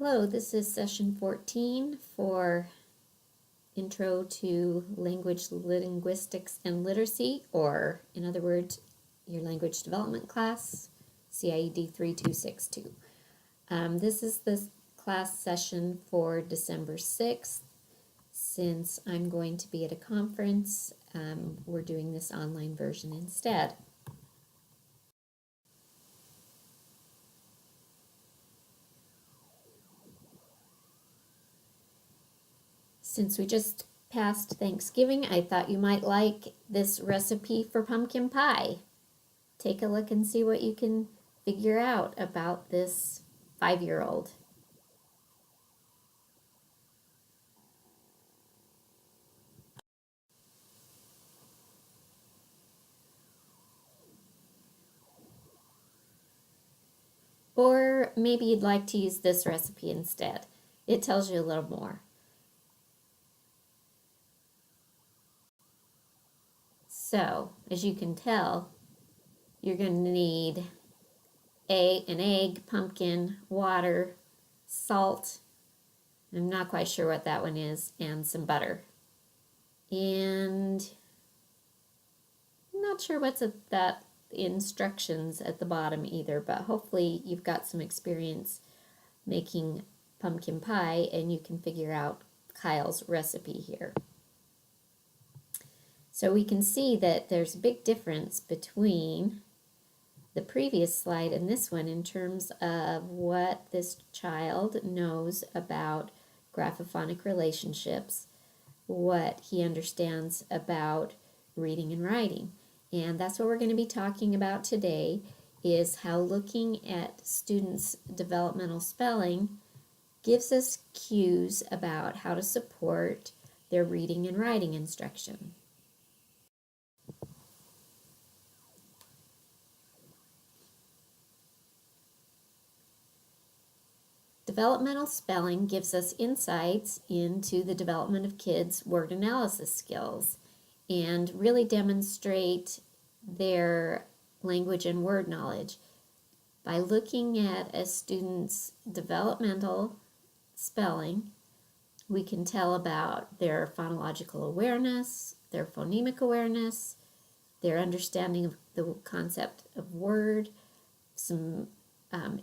Hello, this is session 14 for Intro to Language Linguistics and Literacy, or in other words, your language development class, CIED 3262. This is the class session for December 6th. Since I'm going to be at a conference, we're doing this online version instead. Since we just passed Thanksgiving, I thought you might like this recipe for pumpkin pie. Take a look and see what you can figure out about this 5-year-old. Or maybe you'd like to use this recipe instead. It tells you a little more. So, as you can tell, you're going to need an egg, pumpkin, water, salt, I'm not quite sure what that one is, and some butter. And I'm not sure what's at that instructions at the bottom either, but hopefully you've got some experience making pumpkin pie and you can figure out Kyle's recipe here. So we can see that there's a big difference between the previous slide and this one in terms of what this child knows about graphophonic relationships, what he understands about reading and writing. And that's what we're going to be talking about today, is how looking at students' developmental spelling gives us cues about how to support their reading and writing instruction. Developmental spelling gives us insights into the development of kids' word analysis skills and really demonstrate their language and word knowledge. By looking at a student's developmental spelling, we can tell about their phonological awareness, their phonemic awareness, their understanding of the concept of word, some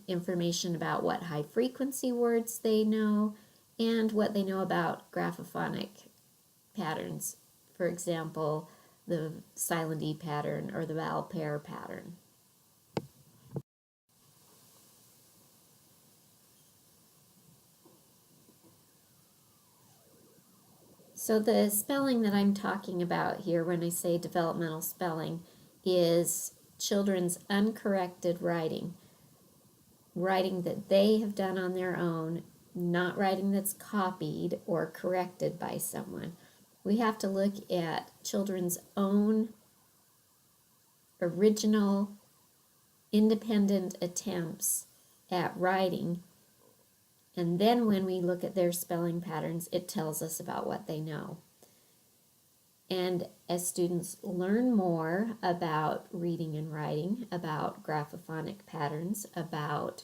information about what high frequency words they know, and what they know about graphophonic patterns. For example, the silent E pattern or the vowel pair pattern. So the spelling that I'm talking about here when I say developmental spelling is children's uncorrected writing. Writing that they have done on their own, not writing that's copied or corrected by someone. We have to look at children's own original, independent attempts at writing, and then when we look at their spelling patterns, it tells us about what they know. And as students learn more about reading and writing, about graphophonic patterns, about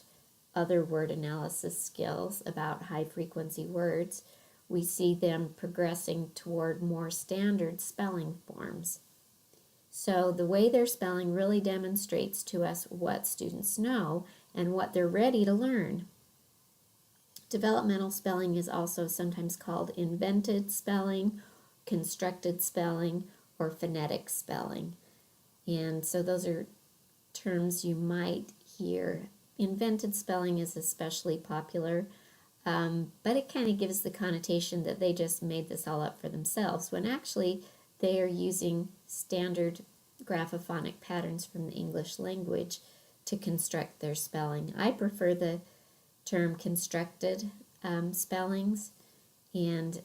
other word analysis skills, about high frequency words, we see them progressing toward more standard spelling forms. So the way they're spelling really demonstrates to us what students know and what they're ready to learn. Developmental spelling is also sometimes called invented spelling, constructed spelling, or phonetic spelling. And so those are terms you might hear. Invented spelling is especially popular, but it kind of gives the connotation that they just made this all up for themselves, when actually they are using standard graphophonic patterns from the English language to construct their spelling. I prefer the term constructed spellings, and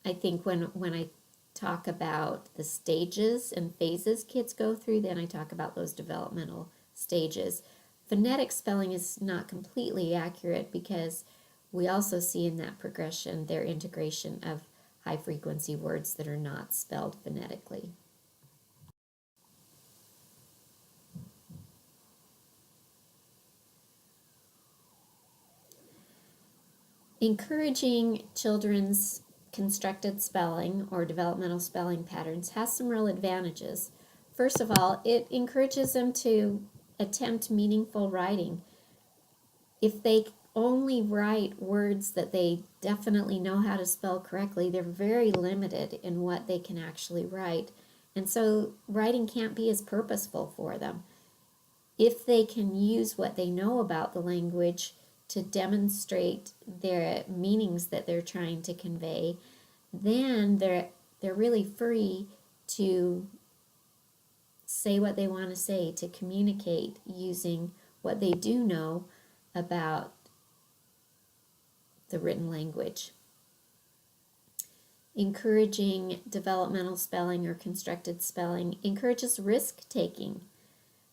I think when I talk about the stages and phases kids go through, then I talk about those developmental stages. Phonetic spelling is not completely accurate because we also see in that progression their integration of high frequency words that are not spelled phonetically. Encouraging children's constructed spelling or developmental spelling patterns has some real advantages. First of all, it encourages them to attempt meaningful writing. If they only write words that they definitely know how to spell correctly, they're very limited in what they can actually write. And so writing can't be as purposeful for them. If they can use what they know about the language to demonstrate their meanings that they're trying to convey, then they're really free to say what they want to say, to communicate using what they do know about the written language. Encouraging developmental spelling or constructed spelling encourages risk-taking.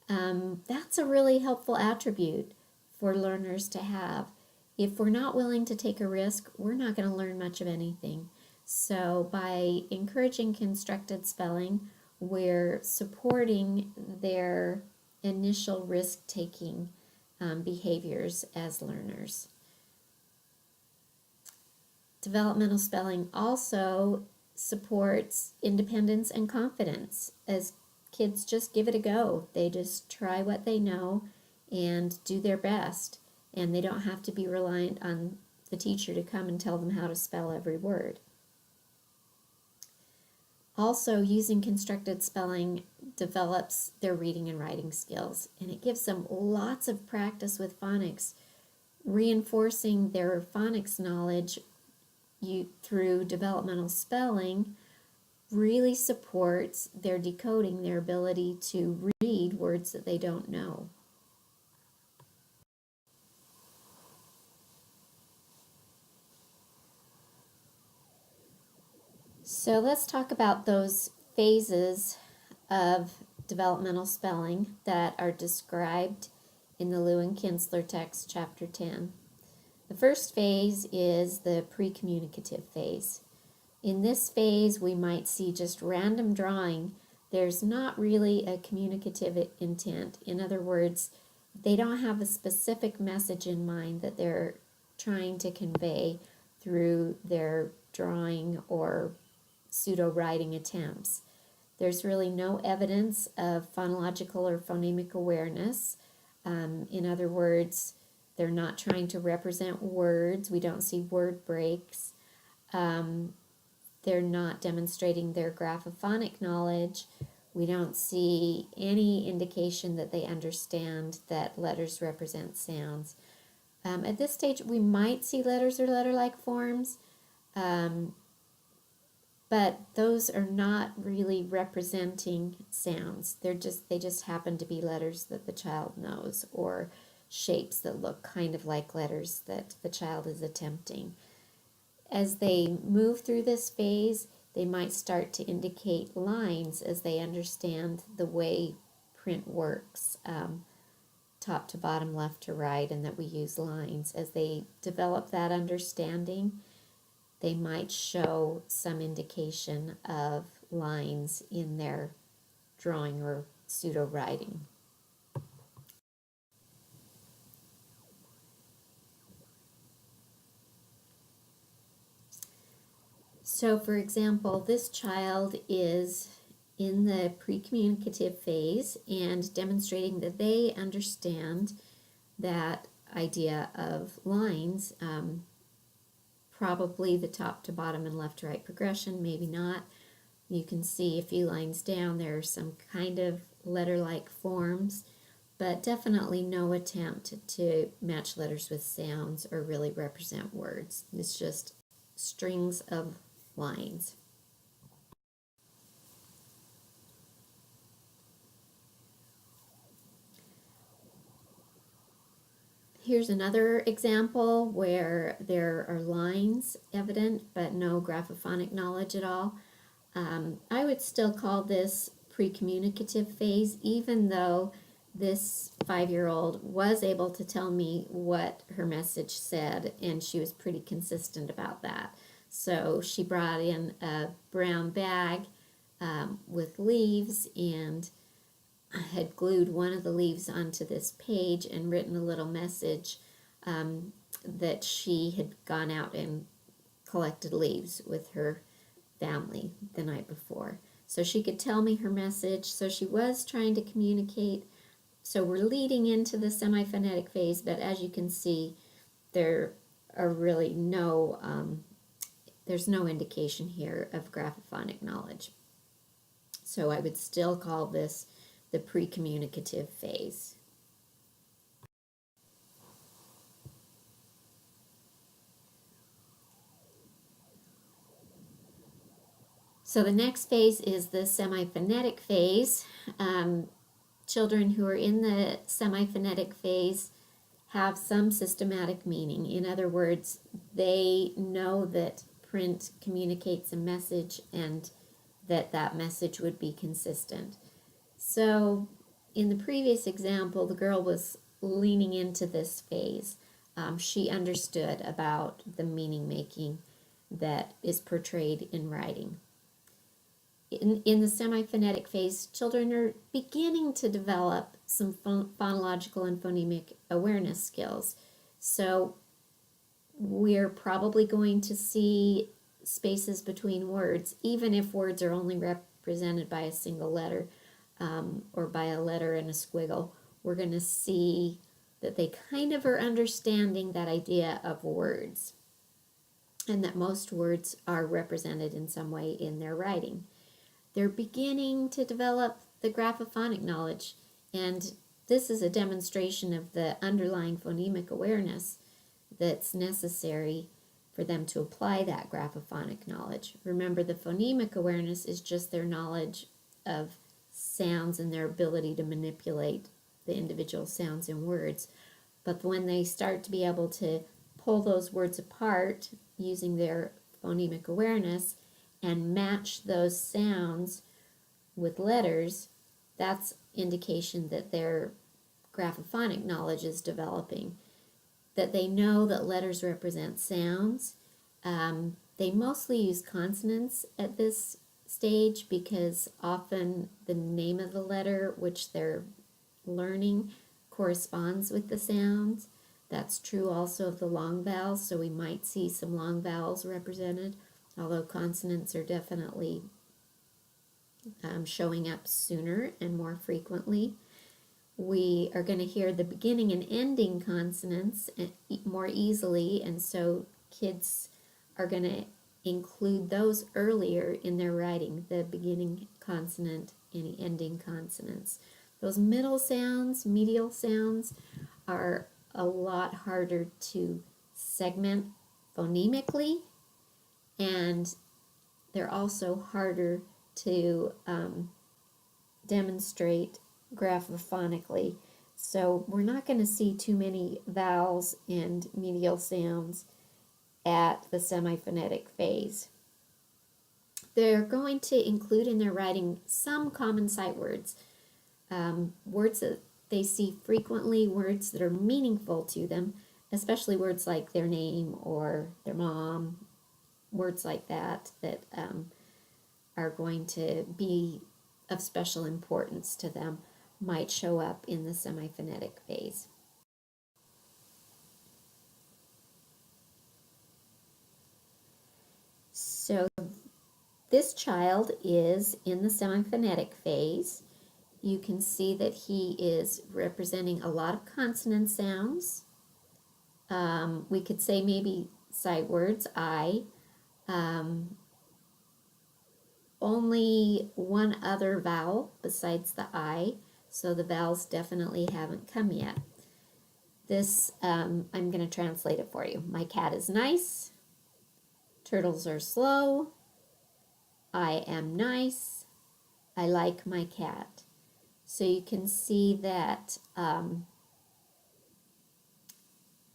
That's a really helpful attribute for learners to have. If we're not willing to take a risk, we're not going to learn much of anything. So by encouraging constructed spelling, we're supporting their initial risk-taking behaviors as learners. Developmental spelling also supports independence and confidence, as kids just give it a go. They just try what they know and do their best, and they don't have to be reliant on the teacher to come and tell them how to spell every word. Also, using constructed spelling develops their reading and writing skills, and it gives them lots of practice with phonics, reinforcing their phonics knowledge through developmental spelling really supports their decoding, their ability to read words that they don't know. So let's talk about those phases of developmental spelling that are described in the Lewin-Kinsler text, chapter 10. The first phase is the pre-communicative phase. In this phase, we might see just random drawing. There's not really a communicative intent. In other words, they don't have a specific message in mind that they're trying to convey through their drawing or pseudo-writing attempts. There's really no evidence of phonological or phonemic awareness. In other words, they're not trying to represent words. We don't see word breaks. They're not demonstrating their graphophonic knowledge. We don't see any indication that they understand that letters represent sounds. At this stage, we might see letters or letter-like forms, but those are not really representing sounds. They just happen to be letters that the child knows, or shapes that look kind of like letters that the child is attempting. As they move through this phase, they might start to indicate lines as they understand the way print works, top to bottom, left to right, and that we use lines. As they develop that understanding, they might show some indication of lines in their drawing or pseudo-writing. So, for example, this child is in the pre-communicative phase and demonstrating that they understand that idea of lines, probably the top to bottom and left to right progression, maybe not. You can see a few lines down, there are some kind of letter-like forms, but definitely no attempt to match letters with sounds or really represent words. It's just strings of lines. Here's another example where there are lines evident but no graphophonic knowledge at all. I would still call this pre-communicative phase, even though this 5-year-old was able to tell me what her message said, and she was pretty consistent about that. So she brought in a brown bag with leaves and had glued one of the leaves onto this page and written a little message that she had gone out and collected leaves with her family the night before. So she could tell me her message. So she was trying to communicate. So we're leading into the semi-phonetic phase, but as you can see, there are really there's no indication here of graphophonic knowledge. So I would still call this the pre-communicative phase. So the next phase is the semi-phonetic phase. Children who are in the semi-phonetic phase have some systematic meaning. In other words, they know that print communicates a message and that message would be consistent. So in the previous example, the girl was leaning into this phase. She understood about the meaning making that is portrayed in writing. In the semi-phonetic phase, children are beginning to develop some phonological and phonemic awareness skills. So we're probably going to see spaces between words, even if words are only represented by a single letter or by a letter and a squiggle. We're going to see that they kind of are understanding that idea of words, and that most words are represented in some way in their writing. They're beginning to develop the graphophonic knowledge, and this is a demonstration of the underlying phonemic awareness that's necessary for them to apply that graphophonic knowledge. Remember, the phonemic awareness is just their knowledge of sounds and their ability to manipulate the individual sounds in words. But when they start to be able to pull those words apart using their phonemic awareness and match those sounds with letters, that's indication that their graphophonic knowledge is developing, that they know that letters represent sounds. They mostly use consonants at this stage because often the name of the letter which they're learning corresponds with the sounds. That's true also of the long vowels, so we might see some long vowels represented, although consonants are definitely showing up sooner and more frequently. We are going to hear the beginning and ending consonants more easily, and so kids are going to include those earlier in their writing, the beginning consonant and ending consonants. Those middle sounds, medial sounds, are a lot harder to segment phonemically, and they're also harder to demonstrate graphophonically. So we're not going to see too many vowels and medial sounds at the semi-phonetic phase. They're going to include in their writing some common sight words, words that they see frequently, words that are meaningful to them, especially words like their name or their mom, words like that are going to be of special importance to them, might show up in the semi-phonetic phase. So this child is in the semi-phonetic phase. You can see that he is representing a lot of consonant sounds. We could say maybe sight words, I. Only one other vowel besides the I, so the vowels definitely haven't come yet. This, I'm going to translate it for you. My cat is nice. Turtles are slow. I am nice. I like my cat. So you can see that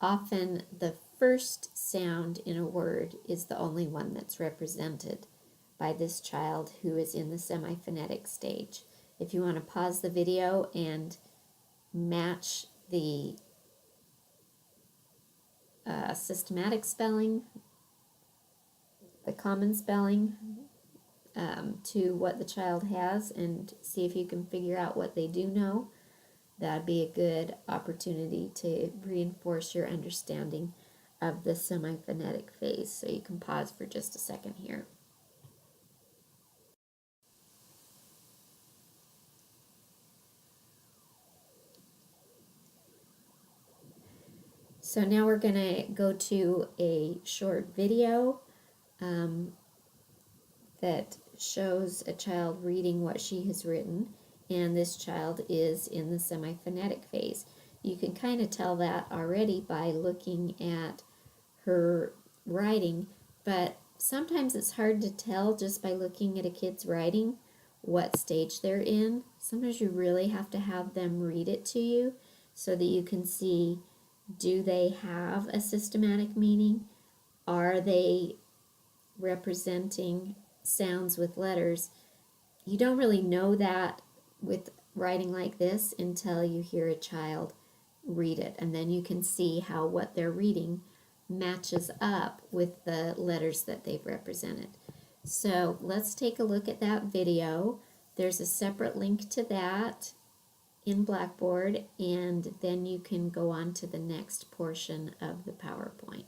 often the first sound in a word is the only one that's represented by this child who is in the semi-phonetic stage. If you want to pause the video and match the systematic spelling, the common spelling, to what the child has, and see if you can figure out what they do know, that'd be a good opportunity to reinforce your understanding of the semi-phonetic phase. So you can pause for just a second here. So now we're going to go to a short video that shows a child reading what she has written, and this child is in the semi-phonetic phase. You can kind of tell that already by looking at her writing, but sometimes it's hard to tell just by looking at a kid's writing what stage they're in. Sometimes you really have to have them read it to you so that you can see, do they have a systematic meaning? Are they representing sounds with letters? You don't really know that with writing like this until you hear a child read it, and then you can see how what they're reading matches up with the letters that they've represented. So let's take a look at that video. There's a separate link to that in Blackboard, and then you can go on to the next portion of the PowerPoint.